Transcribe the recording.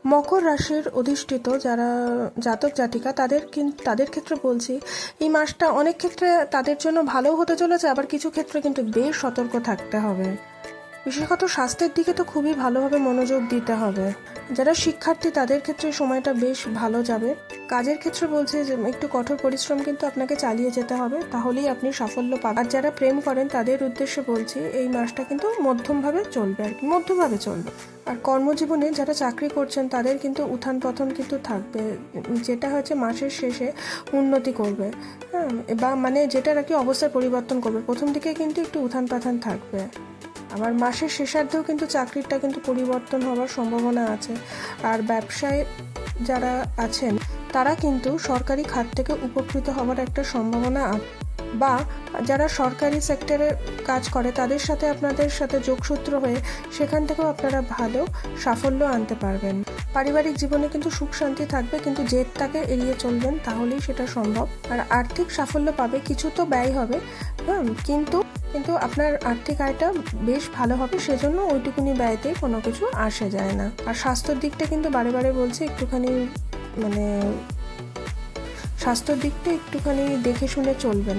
মকর রাশির অধিষ্ঠিত যারা জাতক জাতিকা তাদের ক্ষেত্রে বলছি, এই মাসটা অনেক ক্ষেত্রে তাদের জন্য ভালো হতে চলেছে, আবার কিছু ক্ষেত্রে কিন্তু বেশ সতর্ক থাকতে হবে। বিশেষত স্বাস্থ্যের দিকে তো খুবই ভালোভাবে মনোযোগ দিতে হবে। যারা শিক্ষার্থী তাদের ক্ষেত্রে সময়টা বেশ ভালো যাবে। কাজের ক্ষেত্রে বলছে যে একটু কঠোর পরিশ্রম কিন্তু আপনাকে চালিয়ে যেতে হবে, তাহলেই আপনি সাফল্য পাবেন। আর যারা প্রেম করেন তাদের উদ্দেশ্যে বলছি, এই মাসটা কিন্তু মধ্যমভাবে চলবে, আর কি মধ্যমভাবে চলবে। আর কর্মজীবনে যারা চাকরি করছেন তাদের কিন্তু উত্থান পতন কিন্তু থাকবে, যেটা হচ্ছে মাসের শেষে উন্নতি করবে, হ্যাঁ, বা মানে যেটার আর কি অবস্থার পরিবর্তন করবে। প্রথম দিকে কিন্তু একটু উত্থান পাথান থাকবে, আবার মাসের শেষার্ধেও কিন্তু চাকরিটা কিন্তু পরিবর্তন হওয়ার সম্ভাবনা আছে। আর ব্যবসায় যারা আছেন তারা কিন্তু সরকারি খাত থেকে উপকৃত হওয়ার একটা সম্ভাবনা বা যারা সরকারি সেক্টরে কাজ করে তাদের সাথে আপনাদের সাথে যোগসূত্র হয়ে সেখান থেকেও আপনারা ভালো সাফল্য আনতে পারবেন। পারিবারিক জীবনে কিন্তু সুখ শান্তি থাকবে, কিন্তু জেদটাকে এড়িয়ে চলবেন, তাহলেই সেটা সম্ভব। আর আর্থিক সাফল্য পাবে, কিছু তো ব্যয় হবে, কিন্তু আপনার আর্থিক আয়টা বেশ ভালো হবে, সেজন্য ওইটুকুনি ব্যয়তে কোনো কিছু আসে যায় না। আর স্বাস্থ্যের দিকটা কিন্তু বারে বারে বলছি, একটুখানি স্বাস্থ্যের দিকটা একটুখানি দেখে শুনে চলবেন।